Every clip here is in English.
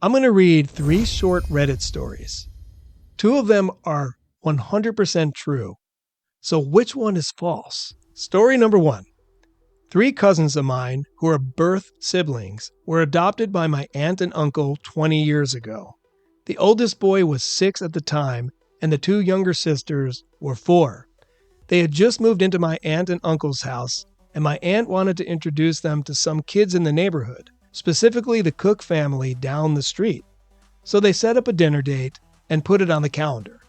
I'm going to read 3 short Reddit stories. 2 of them are 100% true. So which one is false? Story number 1. 3 cousins of mine, who are birth siblings, were adopted by my aunt and uncle 20 years ago. The oldest boy was 6 at the time, and the 2 younger sisters were 4. They had just moved into my aunt and uncle's house, and my aunt wanted to introduce them to some kids in the neighborhood, specifically the Cook family down the street. So they set up a dinner date and put it on the calendar.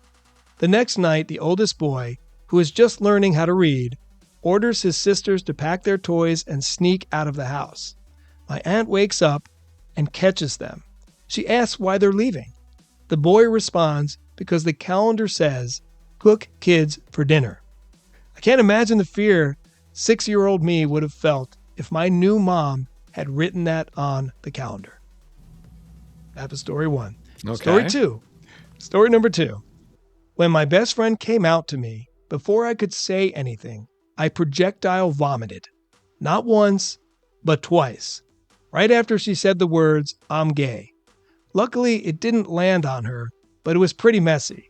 The next night, the oldest boy, who is just learning how to read, orders his sisters to pack their toys and sneak out of the house. My aunt wakes up and catches them. She asks why they're leaving. The boy responds because the calendar says, "Cook kids for dinner." I can't imagine the fear 6-year-old me would have felt if my new mom had written that on the calendar. That was story 1. Okay. Story 2. Story number 2. When my best friend came out to me, before I could say anything, I projectile vomited. Not once, but twice. Right after she said the words, "I'm gay." Luckily, it didn't land on her, but it was pretty messy.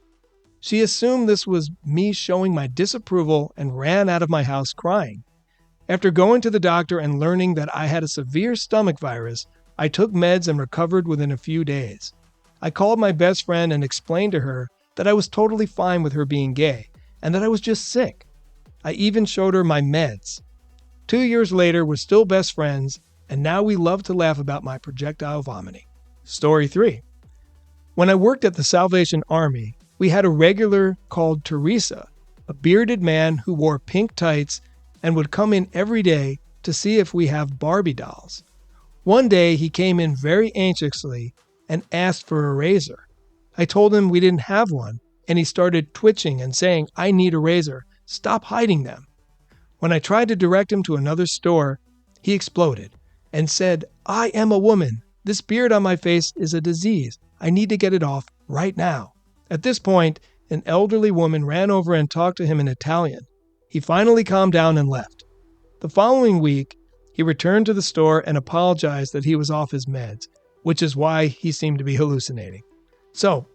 She assumed this was me showing my disapproval and ran out of my house crying. After going to the doctor and learning that I had a severe stomach virus, I took meds and recovered within a few days. I called my best friend and explained to her that I was totally fine with her being gay and that I was just sick. I even showed her my meds. 2 years later, we're still best friends, and now we love to laugh about my projectile vomiting. Story 3. When I worked at the Salvation Army, we had a regular called Teresa, a bearded man who wore pink tights and would come in every day to see if we have Barbie dolls. One day, he came in very anxiously and asked for a razor. I told him we didn't have one, and he started twitching and saying, "I need a razor. Stop hiding them." When I tried to direct him to another store, he exploded and said, "I am a woman. This beard on my face is a disease. I need to get it off right now." At this point, an elderly woman ran over and talked to him in Italian. He finally calmed down and left. The following week, he returned to the store and apologized that he was off his meds, which is why he seemed to be hallucinating. So,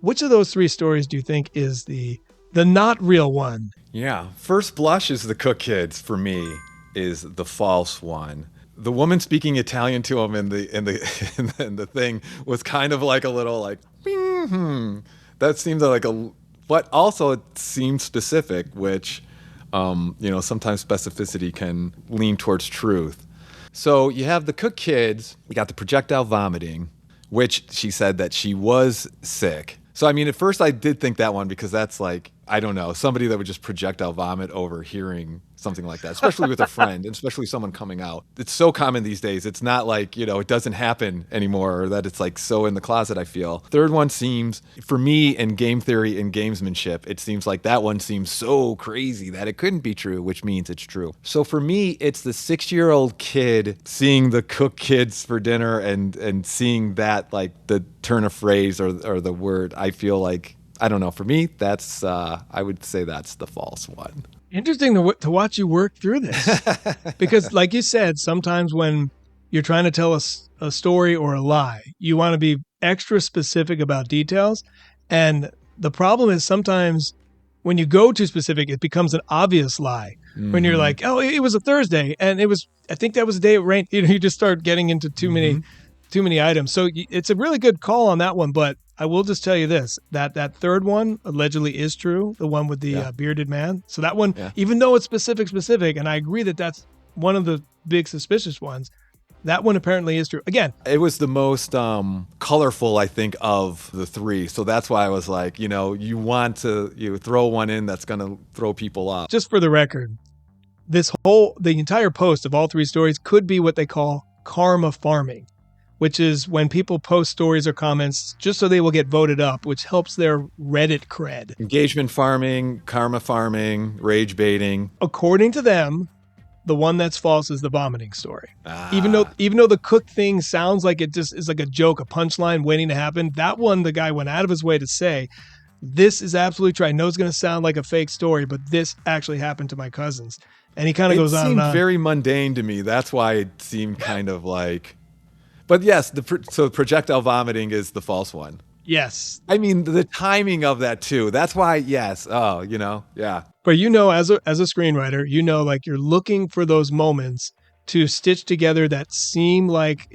which of those 3 stories do you think is the not real one? Yeah. First blush is the Cook kids for me is the false one. The woman speaking Italian to him in the thing was kind of like a little like, that seemed like but also it seemed specific, which, sometimes specificity can lean towards truth. So you have the Cook kids, we got the projectile vomiting, which she said that she was sick. So, I mean, at first I did think that one because that's like, I don't know, somebody that would just projectile vomit over hearing something like that, especially with a friend and especially someone coming out. It's so common these days. It's not like, it doesn't happen anymore or that it's like so in the closet, I feel. Third one seems, for me in game theory and gamesmanship, it seems like that one seems so crazy that it couldn't be true, which means it's true. So for me, it's the 6-year-old kid seeing the Cook kids for dinner and seeing that, like the turn of phrase or the word, I feel like, I don't know. For me, that's, I would say that's the false one. Interesting to watch you work through this. Because like you said, sometimes when you're trying to tell a story or a lie, you want to be extra specific about details. And the problem is sometimes when you go too specific, it becomes an obvious lie. Mm-hmm. When you're like, "Oh, it was a Thursday. And I think that was the day it rained." You just start getting into too many items. So it's a really good call on that one. But I will just tell you this, that third one allegedly is true, the one with the bearded man. So that one, even though it's specific, and I agree that that's one of the big suspicious ones, that one apparently is true. Again, it was the most colorful, I think, of the 3. So that's why I was like, you want to throw one in that's going to throw people off. Just for the record, the entire post of all 3 stories could be what they call karma farming, which is when people post stories or comments just so they will get voted up, which helps their Reddit cred. Engagement farming, karma farming, rage baiting. According to them, the one that's false is the vomiting story. Even though the Cook thing sounds like it just is like a joke, a punchline waiting to happen, that one the guy went out of his way to say, this is absolutely true. I know it's going to sound like a fake story, but this actually happened to my cousins. And he kind of goes on and on. It seemed very mundane to me. That's why it seemed kind of like... But yes, so projectile vomiting is the false one. Yes. I mean, the timing of that too. That's why, yes. Oh, yeah. But as a screenwriter, like you're looking for those moments to stitch together that seem like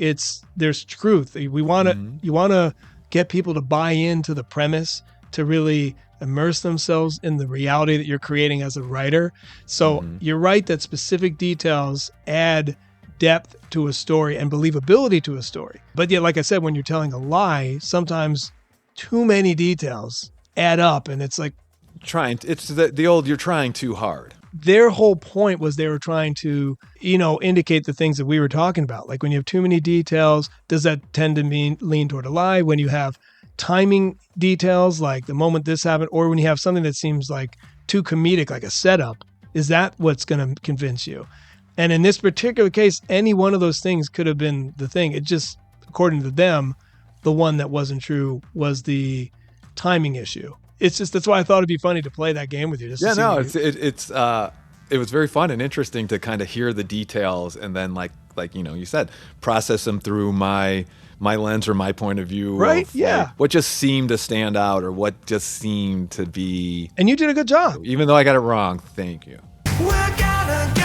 there's truth. You want to get people to buy into the premise, to really immerse themselves in the reality that you're creating as a writer. So you're right that specific details add depth to a story and believability to a story. But yet, like I said, when you're telling a lie, sometimes too many details add up, and it's like it's the old you're trying too hard. Their whole point was they were trying to, indicate the things that we were talking about. Like when you have too many details, does that tend to lean toward a lie? When you have timing details, like the moment this happened, or when you have something that seems like too comedic, like a setup, is that what's going to convince you? And in this particular case, any one of those things could have been the thing. It just, according to them, the one that wasn't true was the timing issue. It's just, that's why I thought it'd be funny to play that game with you. It was very fun and interesting to kind of hear the details and then like you said, process them through my lens or my point of view. Right. Like, what just seemed to stand out or what just seemed to be. And you did a good job. Even though I got it wrong. Thank you. We're gonna go.